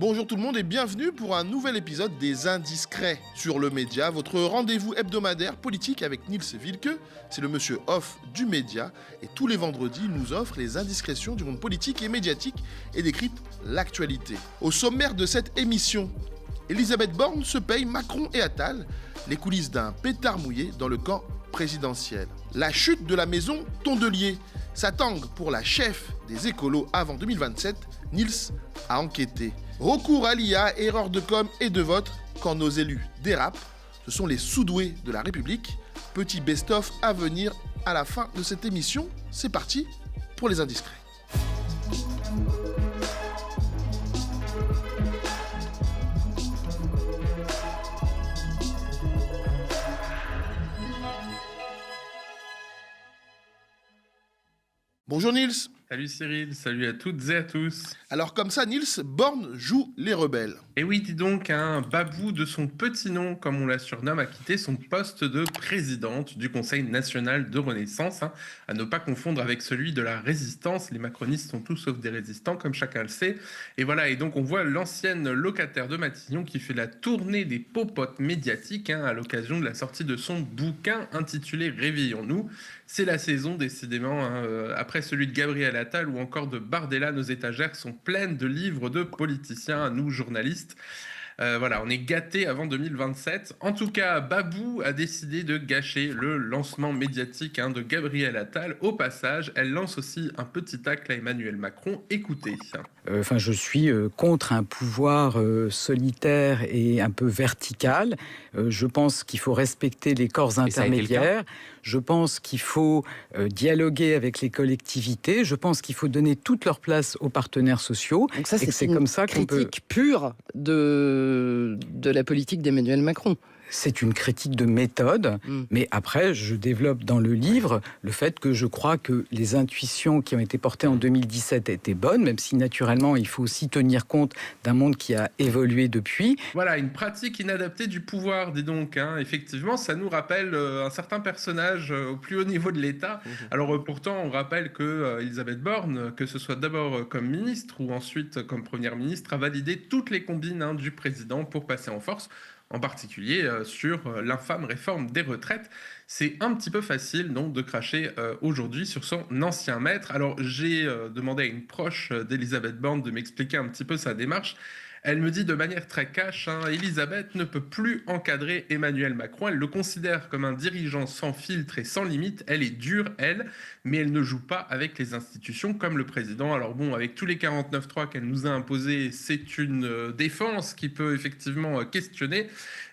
Bonjour tout le monde et bienvenue pour un nouvel épisode des Indiscrets sur le Média, votre rendez-vous hebdomadaire politique avec Nils Wilke, c'est le monsieur off du Média, et tous les vendredis il nous offre les indiscrétions du monde politique et médiatique et décrypte l'actualité. Au sommaire de cette émission, Elisabeth Borne se paye Macron et Attal, les coulisses d'un pétard mouillé dans le camp présidentiel. La chute de la maison Tondelier, sa tangue pour la chef des écolos avant 2027, Nils a enquêté. Recours à l'IA, erreur de com et de vote, quand nos élus dérapent, ce sont les sous-doués de la République. Petit best-of à venir à la fin de cette émission. C'est parti pour les indiscrets. Bonjour Nils. Salut Cyril, salut à toutes et à tous. Alors comme ça, Nils, Borne joue les rebelles. Et oui, dis donc, un babou de son petit nom, comme on la surnomme, a quitté son poste de présidente du Conseil national de Renaissance, à ne pas confondre avec celui de la résistance. Les macronistes sont tous sauf des résistants, comme chacun le sait. Et voilà, et donc on voit l'ancienne locataire de Matignon qui fait la tournée des popotes médiatiques à l'occasion de la sortie de son bouquin intitulé Réveillons-nous. C'est la saison, décidément, après celui de Gabriel Attal ou encore de Bardella, nos étagères sont pleines de livres de politiciens, nous journalistes. Voilà, on est gâtés avant 2027. En tout cas, Babou a décidé de gâcher le lancement médiatique de Gabriel Attal. Au passage, elle lance aussi un petit tacle à Emmanuel Macron. Écoutez. Je suis contre un pouvoir solitaire et un peu vertical. Je pense qu'il faut respecter les corps intermédiaires. Je pense qu'il faut dialoguer avec les collectivités. Je pense qu'il faut donner toute leur place aux partenaires sociaux. Donc ça, c'est comme ça qu'on peut... critique pure de la politique d'Emmanuel Macron. C'est une critique de méthode, mais après, je développe dans le livre le fait que je crois que les intuitions qui ont été portées en 2017 étaient bonnes, même si naturellement, il faut aussi tenir compte d'un monde qui a évolué depuis. Voilà, une pratique inadaptée du pouvoir, dis donc. Effectivement, ça nous rappelle un certain personnage au plus haut niveau de l'État. Alors pourtant, on rappelle que Elisabeth Borne, que ce soit d'abord comme ministre ou ensuite comme première ministre, a validé toutes les combines du président pour passer en force, en particulier sur l'infâme réforme des retraites. C'est un petit peu facile donc de cracher aujourd'hui sur son ancien maître. Alors j'ai demandé à une proche d'Elisabeth Borne de m'expliquer un petit peu sa démarche. Elle me dit de manière très cash, Elisabeth ne peut plus encadrer Emmanuel Macron. Elle le considère comme un dirigeant sans filtre et sans limite. Elle est dure, elle, mais elle ne joue pas avec les institutions comme le président. Alors bon, avec tous les 49.3 qu'elle nous a imposés, c'est une défense qui peut effectivement questionner.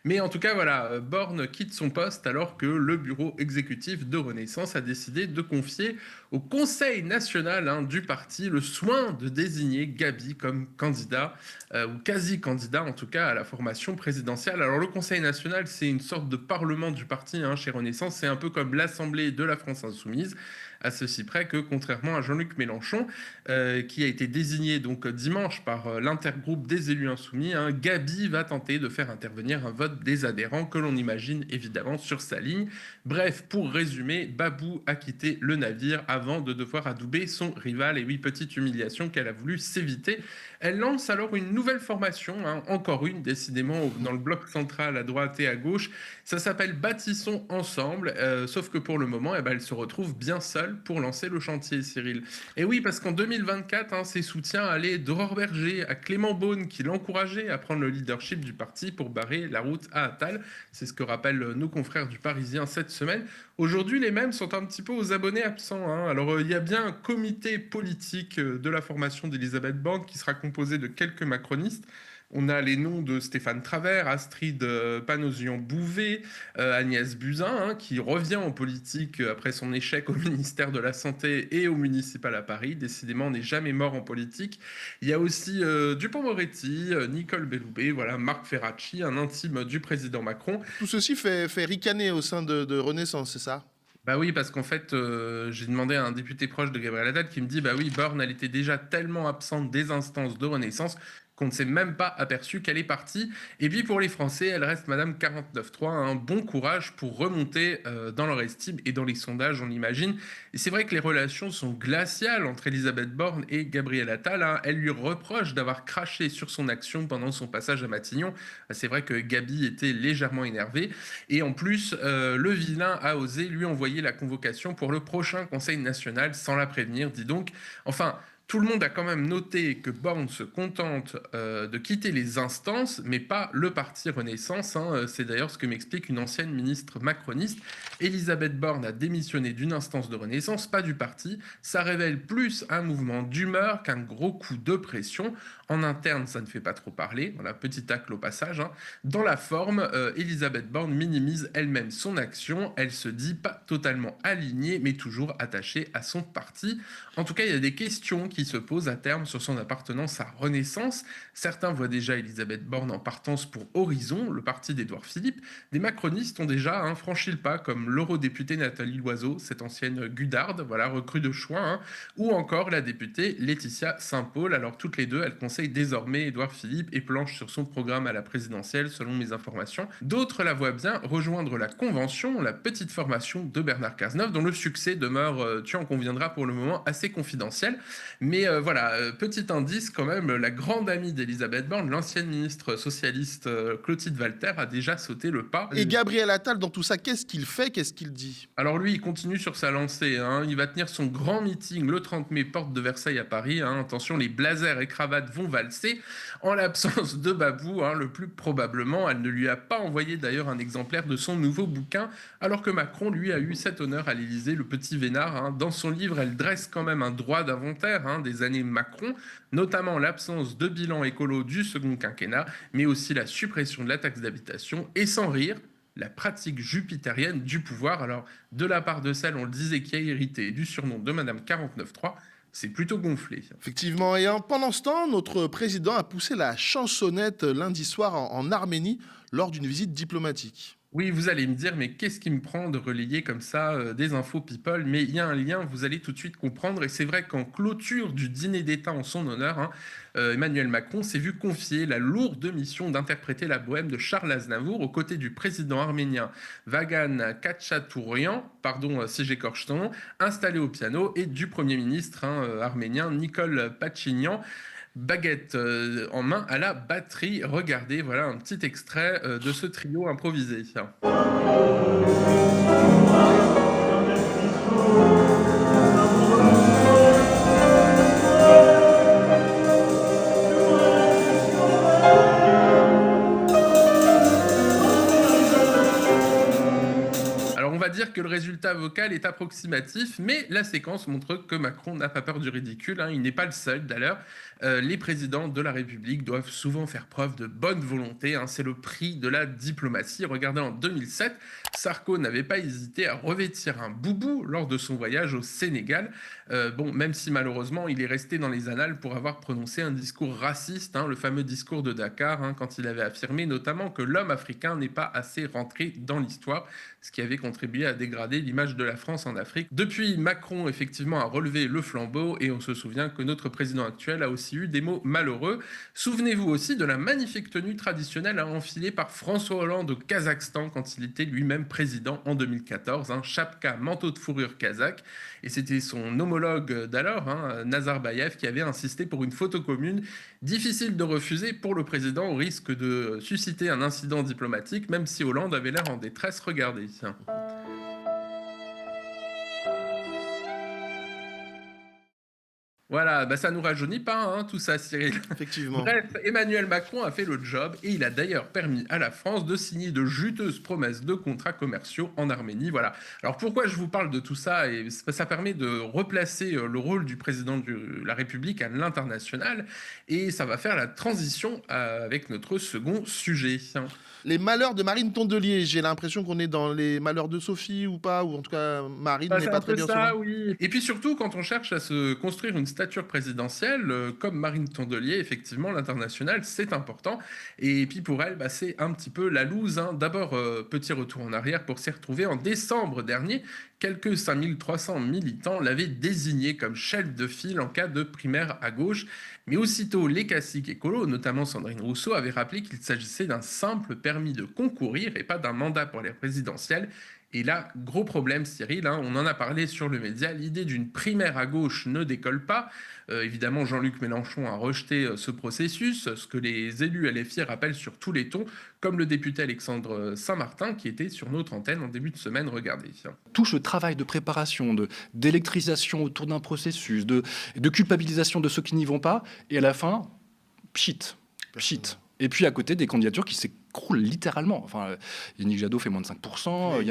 Mais en tout cas, voilà, Borne quitte son poste alors que le bureau exécutif de Renaissance a décidé de confier au Conseil national du parti le soin de désigner Gabi comme candidat, ou quasi-candidat en tout cas, à la formation présidentielle. Alors le Conseil national, c'est une sorte de parlement du parti chez Renaissance, c'est un peu comme l'Assemblée de la France insoumise, à ceci près que, contrairement à Jean-Luc Mélenchon, qui a été désigné donc dimanche par l'intergroupe des élus insoumis, Gabi va tenter de faire intervenir un vote des adhérents que l'on imagine évidemment sur sa ligne. Bref, pour résumer, Babou a quitté le navire avant de devoir adouber son rival. Et oui, petite humiliation qu'elle a voulu s'éviter. Elle lance alors une nouvelle formation, encore une décidément dans le bloc central à droite et à gauche. Ça s'appelle Bâtissons ensemble, sauf que pour le moment, elle se retrouve bien seule pour lancer le chantier, Cyril. Et oui, parce qu'en 2024, ses soutiens allaient d'Aurore Berger à Clément Beaune, qui l'encourageait à prendre le leadership du parti pour barrer la route à Attal. C'est ce que rappellent nos confrères du Parisien cette semaine. Aujourd'hui, les mêmes sont un petit peu aux abonnés absents. Alors, il y a bien un comité politique de la formation d'Elisabeth Borne qui sera composé de quelques macronistes. On a les noms de Stéphane Travert, Astrid Panosyan-Bouvet, Agnès Buzyn, qui revient en politique après son échec au ministère de la Santé et au municipal à Paris. Décidément, on n'est jamais mort en politique. Il y a aussi Dupond-Moretti, Nicole Belloubet, voilà, Marc Ferracci, un intime du président Macron. Tout ceci fait ricaner au sein de Renaissance, c'est ça ? Bah oui, parce qu'en fait, j'ai demandé à un député proche de Gabriel Attal qui me dit « Bah oui, Borne, elle était déjà tellement absente des instances de Renaissance qu'on ne s'est même pas aperçu qu'elle est partie. Et puis pour les Français, elle reste Madame 49.3, un bon courage pour remonter dans leur estime et dans les sondages, on l'imagine. Et c'est vrai que les relations sont glaciales entre Elisabeth Borne et Gabriel Attal. Elle lui reproche d'avoir craché sur son action pendant son passage à Matignon. C'est vrai que Gabi était légèrement énervé. Et en plus, le vilain a osé lui envoyer la convocation pour le prochain Conseil national sans la prévenir, dis donc. Enfin, tout le monde a quand même noté que Borne se contente de quitter les instances, mais pas le parti Renaissance. C'est d'ailleurs ce que m'explique une ancienne ministre macroniste. Elisabeth Borne a démissionné d'une instance de Renaissance, pas du parti. Ça révèle plus un mouvement d'humeur qu'un gros coup de pression. En interne, ça ne fait pas trop parler. Voilà, petit tacle au passage. Dans la forme, Elisabeth Borne minimise elle-même son action. Elle se dit pas totalement alignée, mais toujours attachée à son parti. En tout cas, il y a des questions qui se posent à terme sur son appartenance à Renaissance. Certains voient déjà Elisabeth Borne en partance pour Horizon, le parti d'Édouard Philippe. Des macronistes ont déjà franchi le pas, comme l'eurodéputée Nathalie Loiseau, cette ancienne gudarde, voilà, recrue de choix, ou encore la députée Laetitia Saint-Paul. Alors toutes les deux, elles conseillent désormais Édouard Philippe et planchent sur son programme à la présidentielle, selon mes informations. D'autres la voient bien rejoindre la Convention, la petite formation de Bernard Cazeneuve, dont le succès demeure, tu en conviendras pour le moment, assez confidentiel. Mais voilà, petit indice quand même, la grande amie d'Elisabeth Borne, l'ancienne ministre socialiste Clotilde Walter, a déjà sauté le pas. Et Gabriel Attal, dans tout ça, qu'est-ce qu'il fait, qu'est-ce qu'il dit ? Alors lui, il continue sur sa lancée. Il va tenir son grand meeting le 30 mai, porte de Versailles à Paris. Attention, les blazers et cravates vont valser. En l'absence de Babou, le plus probablement, elle ne lui a pas envoyé d'ailleurs un exemplaire de son nouveau bouquin, alors que Macron, lui, a eu cet honneur à l'Élysée, le petit Vénard. Dans son livre, elle dresse quand même un droit d'inventaire des années Macron, notamment l'absence de bilan écolo du second quinquennat, mais aussi la suppression de la taxe d'habitation, et sans rire, la pratique jupitérienne du pouvoir. Alors, de la part de celle, on le disait, qui a hérité du surnom de Madame 49.3, c'est plutôt gonflé. Effectivement, et pendant ce temps, notre président a poussé la chansonnette lundi soir en Arménie lors d'une visite diplomatique. Oui, vous allez me dire, mais qu'est-ce qui me prend de relayer comme ça des infos people ? Mais il y a un lien, vous allez tout de suite comprendre. Et c'est vrai qu'en clôture du dîner d'État en son honneur, Emmanuel Macron s'est vu confier la lourde mission d'interpréter la bohème de Charles Aznavour aux côtés du président arménien Vagan Khatchatourian, pardon si j'écorche son nom, installé au piano, et du Premier ministre arménien Nikol Pachinian, baguette en main à la batterie. Regardez, voilà un petit extrait de ce trio improvisé. On va dire que le résultat vocal est approximatif, mais la séquence montre que Macron n'a pas peur du ridicule. Il n'est pas le seul d'ailleurs. Les présidents de la République doivent souvent faire preuve de bonne volonté. C'est le prix de la diplomatie. Regardez, en 2007, Sarko n'avait pas hésité à revêtir un boubou lors de son voyage au Sénégal. Même si malheureusement, il est resté dans les annales pour avoir prononcé un discours raciste, le fameux discours de Dakar, quand il avait affirmé notamment que l'homme africain n'est pas assez rentré dans l'histoire, ce qui avait contribué à dégrader l'image de la France en Afrique. Depuis, Macron, effectivement, a relevé le flambeau, et on se souvient que notre président actuel a aussi eu des mots malheureux. Souvenez-vous aussi de la magnifique tenue traditionnelle enfilée par François Hollande au Kazakhstan quand il était lui-même président en 2014, chapka, manteau de fourrure kazakh, et c'était son homologue d'alors, Nazarbayev, qui avait insisté pour une photo commune. Difficile de refuser pour le président, au risque de susciter un incident diplomatique, même si Hollande avait l'air en détresse. Regardez. Voilà, ça nous rajeunit pas, tout ça, Cyril. Effectivement. Bref, Emmanuel Macron a fait le job, et il a d'ailleurs permis à la France de signer de juteuses promesses de contrats commerciaux en Arménie. Voilà. Alors pourquoi je vous parle de tout ça ? Et ça permet de replacer le rôle du président de la République à l'international, et ça va faire la transition avec notre second sujet. Les malheurs de Marine Tondelier. J'ai l'impression qu'on est dans les malheurs de Sophie ou pas, ou en tout cas Marine n'est pas très bien souvent. Oui. Et puis surtout, quand on cherche à se construire une stature présidentielle, comme Marine Tondelier, effectivement, l'international, c'est important. Et puis pour elle, c'est un petit peu la loose. D'abord, petit retour en arrière pour s'y retrouver. En décembre dernier, quelques 5300 militants l'avaient désigné comme chef de file en cas de primaire à gauche. Mais aussitôt, les classiques écolos, notamment Sandrine Rousseau, avaient rappelé qu'il s'agissait d'un simple permis de concourir et pas d'un mandat pour les présidentielles. Et là, gros problème, Cyril, on en a parlé sur le média, l'idée d'une primaire à gauche ne décolle pas. Évidemment, Jean-Luc Mélenchon a rejeté ce processus, ce que les élus LFI rappellent sur tous les tons, comme le député Alexandre Saint-Martin, qui était sur notre antenne en début de semaine. Regardez. Tout ce travail de préparation, d'électrisation autour d'un processus, de culpabilisation de ceux qui n'y vont pas, et à la fin, pchit. Et puis à côté, des candidatures qui s'écroulent littéralement. Enfin, Yannick Jadot fait moins de 5%,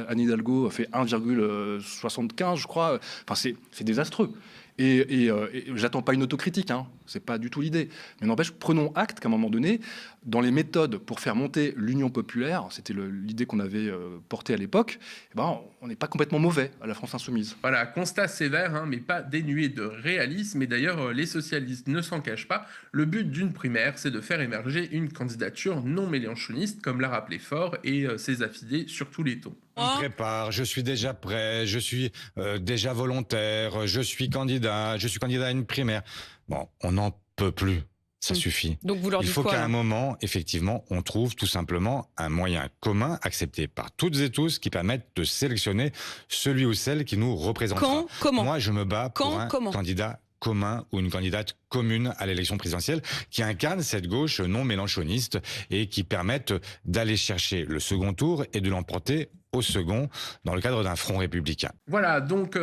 Anne Hidalgo fait 1,75, je crois. Enfin, c'est désastreux. Et j'attends pas une autocritique, c'est pas du tout l'idée. Mais n'empêche, prenons acte qu'à un moment donné, dans les méthodes pour faire monter l'Union populaire, c'était l'idée qu'on avait portée à l'époque, on n'est pas complètement mauvais à la France insoumise. Voilà, constat sévère, mais pas dénué de réalisme. Et d'ailleurs, les socialistes ne s'en cachent pas. Le but d'une primaire, c'est de faire émerger une candidature non mélenchoniste, comme l'a rappelé Faure et ses affidés sur tous les tons. Je me prépare, je suis déjà prêt, je suis déjà volontaire, je suis candidat à une primaire. Bon, on n'en peut plus, ça suffit. Donc vous leur dites quoi ? Il faut qu'à un moment, effectivement, on trouve tout simplement un moyen commun, accepté par toutes et tous, qui permette de sélectionner celui ou celle qui nous représentera. Comment ? Moi, je me bats pour un candidat commun ou une candidate commune à l'élection présidentielle qui incarne cette gauche non mélenchoniste et qui permette d'aller chercher le second tour et de l'emporter au second dans le cadre d'un front républicain. Voilà, donc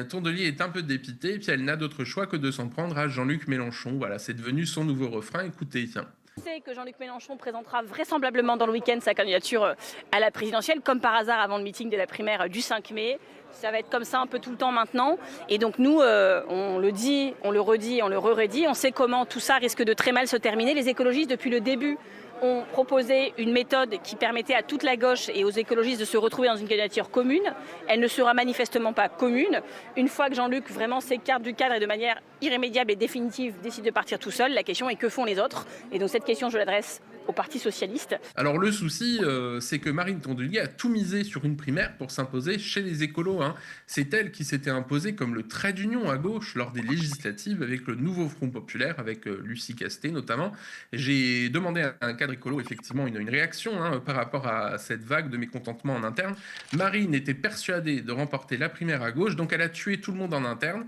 Tondelier est un peu dépitée, puis elle n'a d'autre choix que de s'en prendre à Jean-Luc Mélenchon. Voilà, c'est devenu son nouveau refrain. Écoutez, tiens. On sait que Jean-Luc Mélenchon présentera vraisemblablement dans le week-end sa candidature à la présidentielle, comme par hasard avant le meeting de la primaire du 5 mai. Ça va être comme ça un peu tout le temps maintenant. Et donc nous, on le dit, on le redit, on le redit. On sait comment tout ça risque de très mal se terminer. Les écologistes, depuis le début, ont proposé une méthode qui permettait à toute la gauche et aux écologistes de se retrouver dans une candidature commune. Elle ne sera manifestement pas commune. Une fois que Jean-Luc vraiment s'écarte du cadre et de manière irrémédiable et définitive décide de partir tout seul, la question est que font les autres ? Et donc cette question, je l'adresse au Parti socialiste. Alors le souci, c'est que Marine Tondelier a tout misé sur une primaire pour s'imposer chez les écolos. C'est elle qui s'était imposée comme le trait d'union à gauche lors des législatives avec le nouveau Front populaire, avec Lucie Castet notamment. J'ai demandé à un cadre écolo effectivement une réaction par rapport à cette vague de mécontentement en interne. Marine était persuadée de remporter la primaire à gauche, donc elle a tué tout le monde en interne.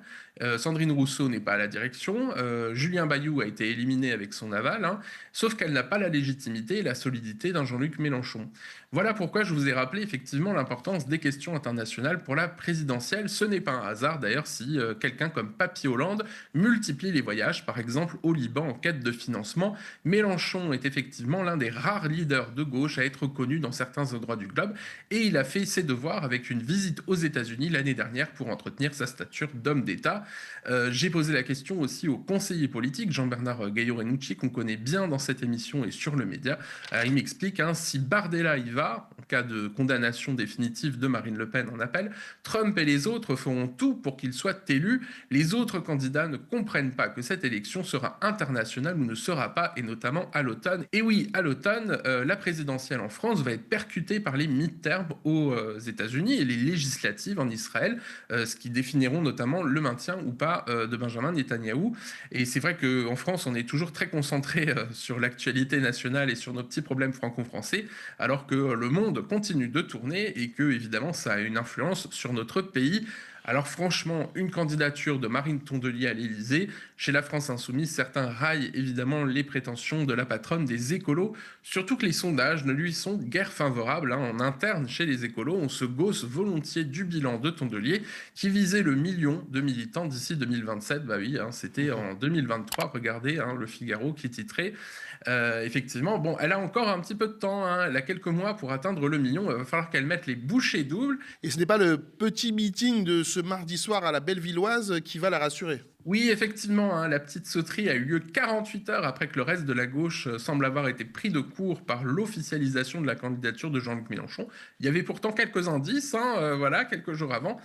Sandrine Rousseau n'est pas à la direction, Julien Bayou a été éliminé avec son aval, sauf qu'elle n'a pas la légitimité et la solidité d'un Jean-Luc Mélenchon. Voilà pourquoi je vous ai rappelé effectivement l'importance des questions internationales pour la présidentielle. Ce n'est pas un hasard d'ailleurs si quelqu'un comme Papy Hollande multiplie les voyages, par exemple au Liban en quête de financement. Mélenchon est effectivement l'un des rares leaders de gauche à être connu dans certains endroits du globe et il a fait ses devoirs avec une visite aux États-Unis l'année dernière pour entretenir sa stature d'homme d'État. J'ai posé la question aussi au conseiller politique Jean-Bernard Gaillot-Renucci qu'on connaît bien dans cette émission et sur le média. Il m'explique si Bardella y va, en cas de condamnation définitive de Marine Le Pen en appel, Trump et les autres feront tout pour qu'il soit élu. Les autres candidats ne comprennent pas que cette élection sera internationale ou ne sera pas, et notamment à l'automne. Et oui, à l'automne, la présidentielle en France va être percutée par les midterms aux États-Unis et les législatives en Israël, ce qui définiront notamment le maintien ou pas de Benjamin Netanyahou. Et c'est vrai qu'en France, on est toujours très concentré sur l'actualité nationale et sur nos petits problèmes franco-français, alors que le monde continue de tourner et que, évidemment, ça a une influence sur notre pays. Alors franchement, une candidature de Marine Tondelier à l'Élysée, chez la France Insoumise, certains raillent évidemment les prétentions de la patronne des écolos, surtout que les sondages ne lui sont guère favorables. En interne, chez les écolos, on se gausse volontiers du bilan de Tondelier, qui visait le million de militants d'ici 2027. Bah oui, c'était en 2023, regardez le Figaro qui titrait. Effectivement, bon, elle a encore un petit peu de temps, elle a quelques mois pour atteindre le million, il va falloir qu'elle mette les bouchées doubles. Et ce n'est pas le petit meeting de ce mardi soir à la Bellevilloise qui va la rassurer. Oui, effectivement, hein, la petite sauterie a eu lieu 48 heures après que le reste de la gauche semble avoir été pris de court par l'officialisation de la candidature de Jean-Luc Mélenchon. Il y avait pourtant quelques indices, voilà, quelques jours avant.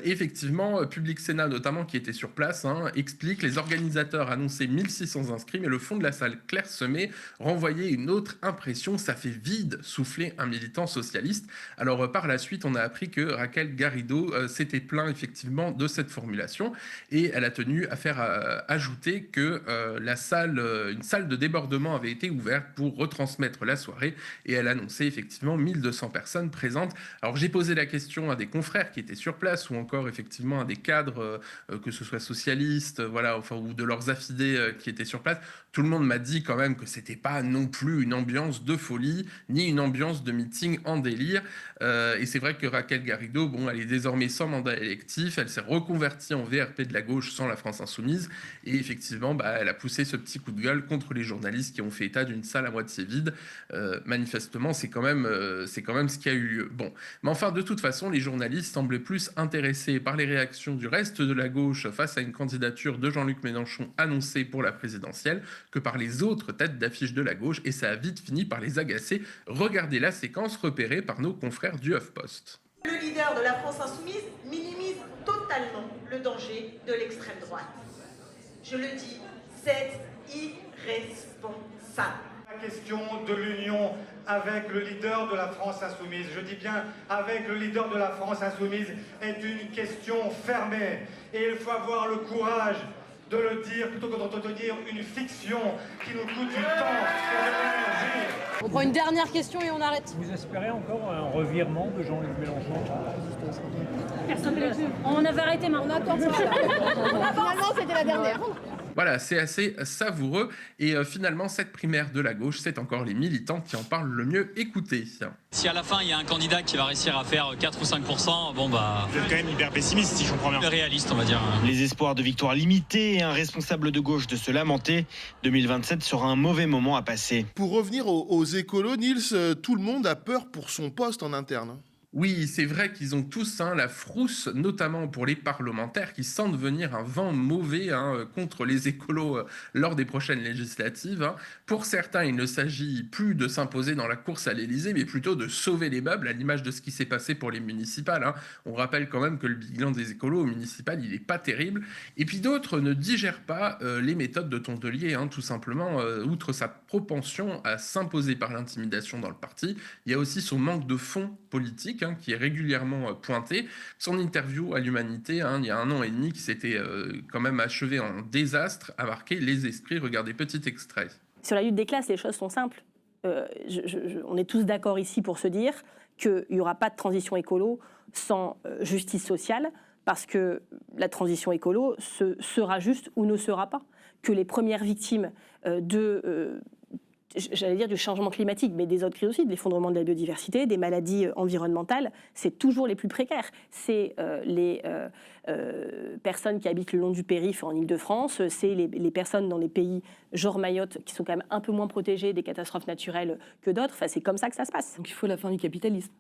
Effectivement, Public Sénat notamment, qui était sur place, explique les organisateurs annonçaient 1600 inscrits, mais le fond de la salle clairsemée renvoyait une autre impression, ça fait vide, soufflait un militant socialiste. Alors par la suite, on a appris que Raquel Garrido s'était plaint effectivement de cette formulation et elle a tenu à faire ajouter que une salle de débordement avait été ouverte pour retransmettre la soirée et elle annonçait effectivement 1200 personnes présentes. Alors j'ai posé la question à des confrères qui étaient sur place ou encore effectivement à des cadres, que ce soit socialistes, voilà, enfin, ou de leurs affidés qui étaient sur place. Tout le monde m'a dit quand même que c'était pas non plus une ambiance de folie ni une ambiance de meeting en délire. Et c'est vrai que Raquel Garrido, bon, elle est désormais sans mandat électif, elle s'est reconvertie en VRP de la gauche sans la France Insoumise. Et effectivement, elle a poussé ce petit coup de gueule contre les journalistes qui ont fait état d'une salle à moitié vide. Manifestement, c'est quand même ce qui a eu lieu. Bon, mais enfin, de toute façon, les journalistes semblaient plus intéressés par les réactions du reste de la gauche face à une candidature de Jean-Luc Mélenchon annoncée pour la présidentielle que par les autres têtes d'affiche de la gauche. Et ça a vite fini par les agacer. Regardez la séquence repérée par nos confrères du HuffPost. Le leader de la France Insoumise minimise totalement le danger de l'extrême droite. Je le dis, c'est irresponsable. La question de l'union avec le leader de la France Insoumise, je dis bien avec le leader de la France Insoumise, est une question fermée. Et il faut avoir le courage de le dire plutôt que d'entretenir une fiction qui nous coûte du temps et de l'énergie. On prend une dernière question et on arrête. Vous espérez encore un revirement de Jean-Luc Mélenchon? Personne ne l'a vu. On avait arrêté maintenant. On attend ça. Finalement, c'était la dernière. Voilà, c'est assez savoureux. Et finalement, cette primaire de la gauche, c'est encore les militants qui en parlent le mieux. Écoutez. Si à la fin, il y a un candidat qui va réussir à faire 4 ou 5%, bon bah... Vous êtes quand même hyper pessimiste, si je comprends bien. Réaliste, on va dire. Les espoirs de victoire limités et un responsable de gauche de se lamenter. 2027 sera un mauvais moment à passer. Pour revenir aux écolos, Nils, tout le monde a peur pour son poste en interne. Oui, c'est vrai qu'ils ont tous la frousse, notamment pour les parlementaires qui sentent venir un vent mauvais contre les écolos lors des prochaines législatives. Pour certains, il ne s'agit plus de s'imposer dans la course à l'Élysée, mais plutôt de sauver les meubles, à l'image de ce qui s'est passé pour les municipales. On rappelle quand même que le bilan des écolos aux municipales, il n'est pas terrible. Et puis d'autres ne digèrent pas les méthodes de Tondelier, tout simplement. Outre sa propension à s'imposer par l'intimidation dans le parti, il y a aussi son manque de fond politique, qui est régulièrement pointé. Son interview à l'Humanité, il y a 1 an et demi, qui s'était quand même achevé en désastre, a marqué les esprits. Regardez, petit extrait. Sur la lutte des classes, les choses sont simples. On est tous d'accord ici pour se dire qu'il n'y aura pas de transition écolo sans justice sociale, parce que la transition écolo sera juste ou ne sera pas. Que les premières victimes j'allais dire du changement climatique, mais des autres crises aussi, de l'effondrement de la biodiversité, des maladies environnementales, c'est toujours les plus précaires. C'est les personnes qui habitent le long du périph' en Ile-de-France, c'est les personnes dans les pays genre Mayotte qui sont quand même un peu moins protégées des catastrophes naturelles que d'autres. Enfin, c'est comme ça que ça se passe. Donc il faut la fin du capitalisme.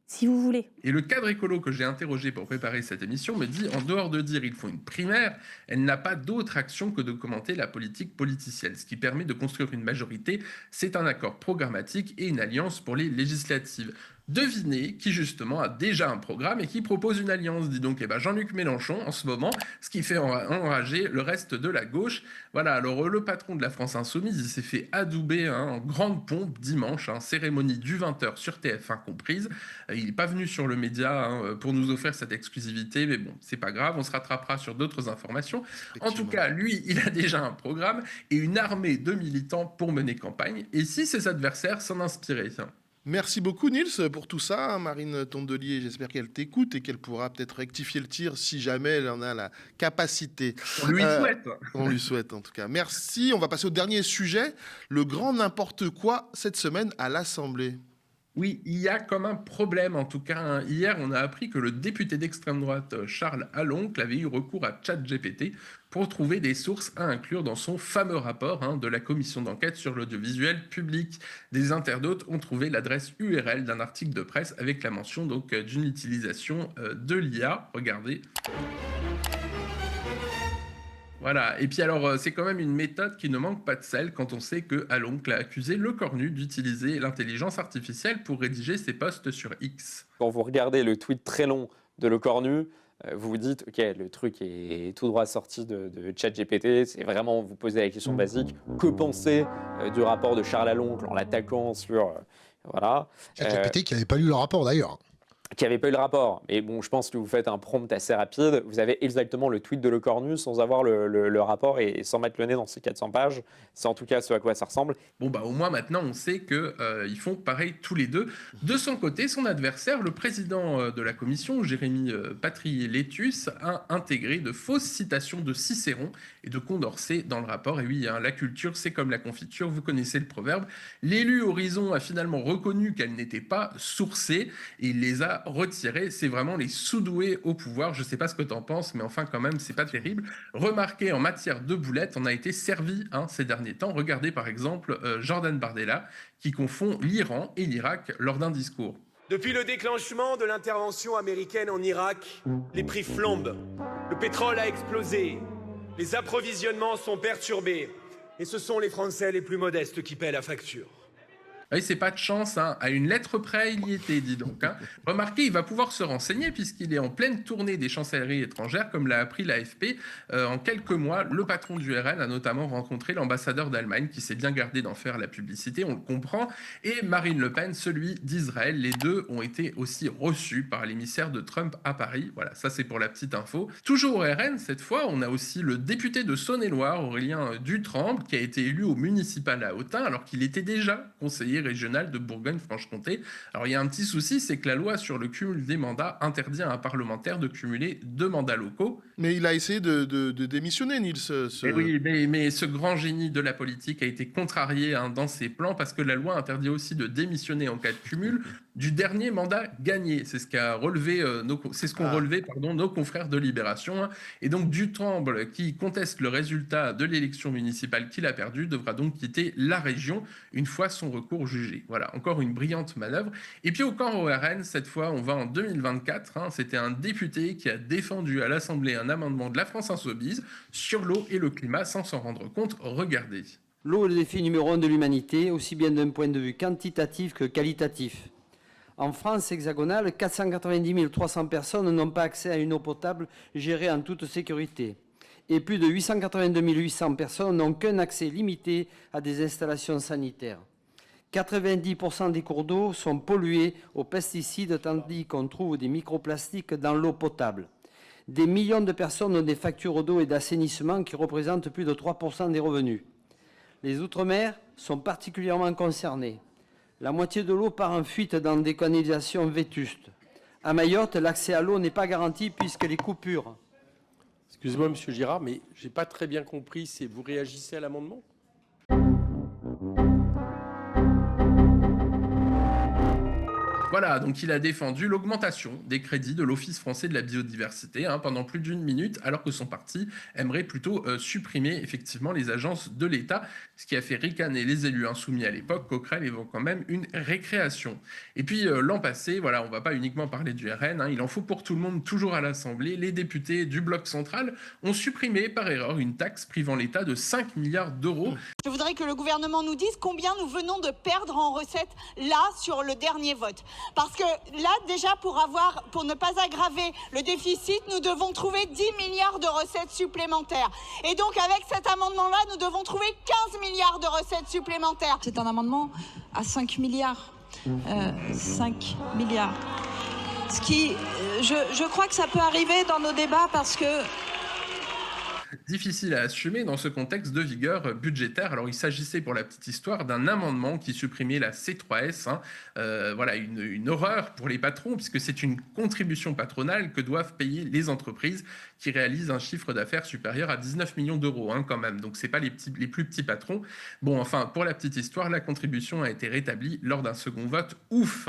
Si vous voulez. Et le cadre écolo que j'ai interrogé pour préparer cette émission me dit, en dehors de dire il faut une primaire, elle n'a pas d'autre action que de commenter la politique politicienne. Ce qui permet de construire une majorité, c'est un accord programmatique et une alliance pour les législatives. Devinez qui justement a déjà un programme et qui propose une alliance. Dis donc, Jean-Luc Mélenchon en ce moment, ce qui fait enrager le reste de la gauche. Voilà, alors le patron de la France Insoumise, il s'est fait adouber en grande pompe dimanche, cérémonie du 20h sur TF1 comprise. Il n'est pas venu sur le média pour nous offrir cette exclusivité, mais bon, c'est pas grave, on se rattrapera sur d'autres informations. En tout cas, lui, il a déjà un programme et une armée de militants pour mener campagne. Et si ses adversaires s'en inspiraient. Merci beaucoup Nils pour tout ça, Marine Tondelier. J'espère qu'elle t'écoute et qu'elle pourra peut-être rectifier le tir si jamais elle en a la capacité. On lui souhaite. On lui souhaite en tout cas. Merci. On va passer au dernier sujet, le grand n'importe quoi cette semaine à l'Assemblée. Oui, il y a comme un problème en tout cas. Hier, on a appris que le député d'extrême droite Charles Aloncle avait eu recours à ChatGPT pour trouver des sources à inclure dans son fameux rapport de la commission d'enquête sur l'audiovisuel public. Des internautes ont trouvé l'adresse URL d'un article de presse avec la mention donc d'une utilisation de l'IA. Regardez. Voilà, et puis alors c'est quand même une méthode qui ne manque pas de sel quand on sait que Aloncle a accusé Le Cornu d'utiliser l'intelligence artificielle pour rédiger ses posts sur X. Quand vous regardez le tweet très long de Le Cornu, vous vous dites, ok, le truc est tout droit sorti de ChatGPT, c'est vraiment vous posez la question basique, que penser du rapport de Charles Aloncle en l'attaquant sur... voilà. ChatGPT qui n'avait pas lu le rapport d'ailleurs. Qui n'avait pas eu le rapport. Mais bon, je pense que vous faites un prompt assez rapide. Vous avez exactement le tweet de Le Cornu sans avoir le rapport et sans mettre le nez dans ces 400 pages. C'est en tout cas ce à quoi ça ressemble. Bon, bah au moins maintenant, on sait qu'ils font pareil tous les deux. De son côté, son adversaire, le président de la commission, Jérémy Patry-Létus, a intégré de fausses citations de Cicéron et de Condorcet dans le rapport. Et oui, hein, la culture, c'est comme la confiture. Vous connaissez le proverbe. L'élu Horizon a finalement reconnu qu'elle n'était pas sourcée et il les a retirés. C'est vraiment les sous-doués au pouvoir. Je sais pas ce que t'en penses, mais enfin quand même, c'est pas terrible. Remarquez, en matière de boulettes, on a été servi ces derniers temps. Regardez par exemple Jordan Bardella qui confond l'Iran et l'Irak lors d'un discours. Depuis le déclenchement de l'intervention américaine en Irak, les prix flambent. Le pétrole a explosé. Les approvisionnements sont perturbés. Et ce sont les Français les plus modestes qui paient la facture. Oui, c'est pas de chance, hein. À une lettre près, il y était, dis donc. Hein. Remarquez, il va pouvoir se renseigner puisqu'il est en pleine tournée des chancelleries étrangères, comme l'a appris l'AFP. En quelques mois, le patron du RN a notamment rencontré l'ambassadeur d'Allemagne, qui s'est bien gardé d'en faire la publicité, on le comprend, et Marine Le Pen, celui d'Israël. Les deux ont été aussi reçus par l'émissaire de Trump à Paris. Voilà, ça c'est pour la petite info. Toujours au RN, cette fois, on a aussi le député de Saône-et-Loire, Aurélien Dutramble, qui a été élu au municipal à Autun, alors qu'il était déjà conseiller régional de Bourgogne-Franche-Comté. Alors il y a un petit souci, c'est que la loi sur le cumul des mandats interdit à un parlementaire de cumuler 2 mandats locaux. Mais il a essayé de démissionner, Nils. Oui, mais ce grand génie de la politique a été contrarié dans ses plans parce que la loi interdit aussi de démissionner en cas de cumul du dernier mandat gagné. C'est ce qu'a relevé nos confrères de Libération. Et donc Dutramble, qui conteste le résultat de l'élection municipale qu'il a perdue, devra donc quitter la région une fois son recours jugé. Voilà, encore une brillante manœuvre. Et puis encore au RN, cette fois on va en 2024. C'était un député qui a défendu à l'Assemblée un amendement de la France Insoumise sur l'eau et le climat sans s'en rendre compte. Regardez. L'eau est le défi numéro 1 de l'humanité, aussi bien d'un point de vue quantitatif que qualitatif. En France hexagonale, 490 300 personnes n'ont pas accès à une eau potable gérée en toute sécurité. Et plus de 882 800 personnes n'ont qu'un accès limité à des installations sanitaires. 90% des cours d'eau sont pollués aux pesticides tandis qu'on trouve des microplastiques dans l'eau potable. Des millions de personnes ont des factures d'eau et d'assainissement qui représentent plus de 3% des revenus. Les Outre-mer sont particulièrement concernés. La moitié de l'eau part en fuite dans des canalisations vétustes. À Mayotte, l'accès à l'eau n'est pas garanti puisque les coupures. Excusez-moi, Monsieur Girard, mais je n'ai pas très bien compris. Vous réagissez à l'amendement ? Voilà, donc il a défendu l'augmentation des crédits de l'Office français de la biodiversité pendant plus d'1 minute, alors que son parti aimerait plutôt supprimer effectivement les agences de l'État, ce qui a fait ricaner les élus insoumis à l'époque. Coquerel évoque quand même une récréation. Et puis l'an passé, voilà, on ne va pas uniquement parler du RN, il en faut pour tout le monde, toujours à l'Assemblée. Les députés du bloc central ont supprimé par erreur une taxe privant l'État de 5 milliards d'euros. Je voudrais que le gouvernement nous dise combien nous venons de perdre en recettes là sur le dernier vote. Parce que là, déjà, pour ne pas aggraver le déficit, nous devons trouver 10 milliards de recettes supplémentaires. Et donc, avec cet amendement-là, nous devons trouver 15 milliards de recettes supplémentaires. C'est un amendement à 5 milliards. 5 milliards. Ce qui, je crois que ça peut arriver dans nos débats parce que... Difficile à assumer dans ce contexte de vigueur budgétaire. Alors il s'agissait pour la petite histoire d'un amendement qui supprimait la C3S. Voilà, une horreur pour les patrons puisque c'est une contribution patronale que doivent payer les entreprises qui réalisent un chiffre d'affaires supérieur à 19 millions d'euros quand même. Donc c'est pas les plus petits patrons. Bon, enfin, pour la petite histoire, la contribution a été rétablie lors d'un second vote. Ouf.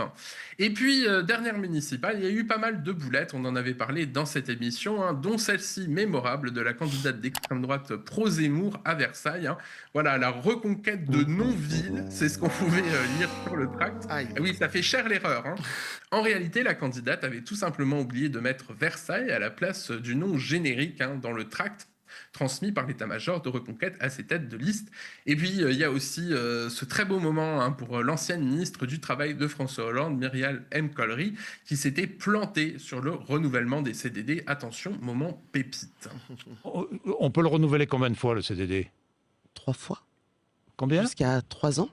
Et puis, dernière municipale, il y a eu pas mal de boulettes, on en avait parlé dans cette émission, dont celle-ci mémorable de la candidate d'extrême droite pro-Zemmour à Versailles. Voilà, la reconquête de non-ville, c'est ce qu'on pouvait lire sur le tract. Oui, ça fait cher l'erreur. En réalité, la candidate avait tout simplement oublié de mettre Versailles à la place du nom générique dans le tract. transmis par l'état-major de Reconquête à ses têtes de liste. Et puis, il y a aussi ce très beau moment pour l'ancienne ministre du Travail de François Hollande, Myriam El Khomri, qui s'était plantée sur le renouvellement des CDD. Attention, moment pépite. On peut le renouveler combien de fois, le CDD? 3 fois. Combien? Jusqu'à 3 ans.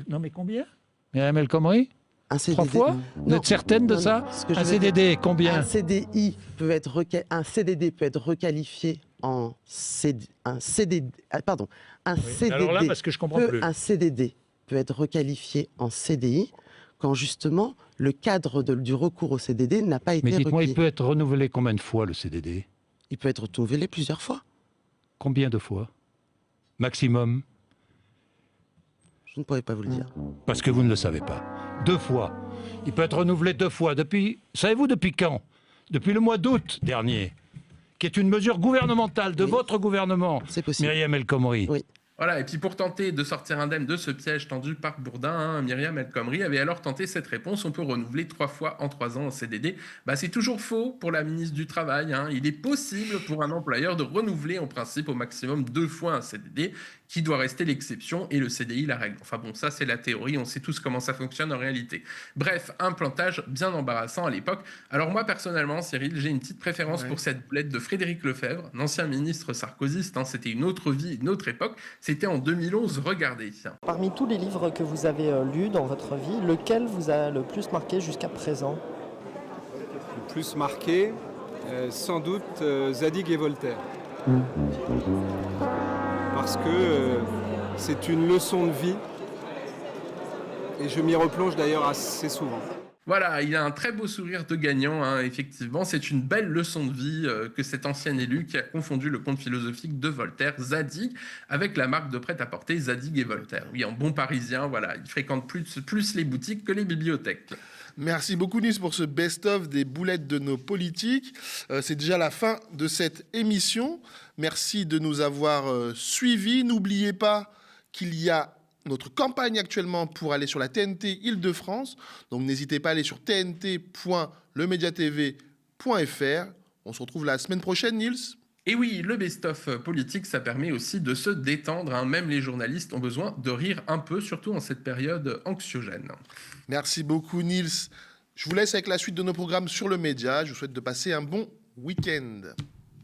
Non, mais combien? Myriam El Khomri? Un CDD. 3 fois? Vous êtes certaine de ça? Un CDD, combien? Un CDI peut être un CDD peut être requalifié en un CDD. Pardon. Un CDD. Alors là, parce que je comprends plus. Un CDD peut être requalifié en CDI quand justement le cadre du recours au CDD n'a pas été requis. Mais dites-moi, il peut être renouvelé combien de fois, le CDD? Il peut être renouvelé plusieurs fois. Combien de fois? Maximum? Je ne pourrais pas vous le dire. Parce que vous ne le savez pas. 2 fois. Il peut être renouvelé 2 fois. Savez-vous depuis quand? Depuis le mois d'août dernier, qui est une mesure gouvernementale de votre gouvernement, Myriam El Khomri. Oui. Voilà, et puis pour tenter de sortir indemne de ce piège tendu par Bourdin, Myriam El Khomri avait alors tenté cette réponse: on peut renouveler 3 fois en 3 ans en CDD. C'est toujours faux pour la ministre du Travail. Il est possible pour un employeur de renouveler en principe au maximum 2 fois un CDD, qui doit rester l'exception et le CDI la règle. Enfin bon, ça c'est la théorie, on sait tous comment ça fonctionne en réalité. Bref, un plantage bien embarrassant à l'époque. Alors moi personnellement, Cyril, j'ai une petite préférence pour cette boulette de Frédéric Lefebvre, l'ancien ministre sarkozyste. C'était une autre vie, une autre époque. C'était en 2011, regardez. Parmi tous les livres que vous avez lus dans votre vie, lequel vous a le plus marqué jusqu'à présent? Le plus marqué, sans doute Zadig et Voltaire. Parce que c'est une leçon de vie et je m'y replonge d'ailleurs assez souvent. Voilà, il a un très beau sourire de gagnant, effectivement. C'est une belle leçon de vie que cet ancien élu qui a confondu le conte philosophique de Voltaire, Zadig, avec la marque de prêt-à-porter Zadig et Voltaire. Oui, en bon parisien, voilà, il fréquente plus les boutiques que les bibliothèques. Merci beaucoup Nice pour ce best-of des boulettes de nos politiques. C'est déjà la fin de cette émission. Merci de nous avoir suivis. N'oubliez pas qu'il y a notre campagne actuellement pour aller sur la TNT Île-de-France. Donc n'hésitez pas à aller sur tnt.lemediatv.fr. On se retrouve la semaine prochaine, Niels. Et oui, le best-of politique, ça permet aussi de se détendre. Même les journalistes ont besoin de rire un peu, surtout en cette période anxiogène. Merci beaucoup, Niels. Je vous laisse avec la suite de nos programmes sur le média. Je vous souhaite de passer un bon week-end.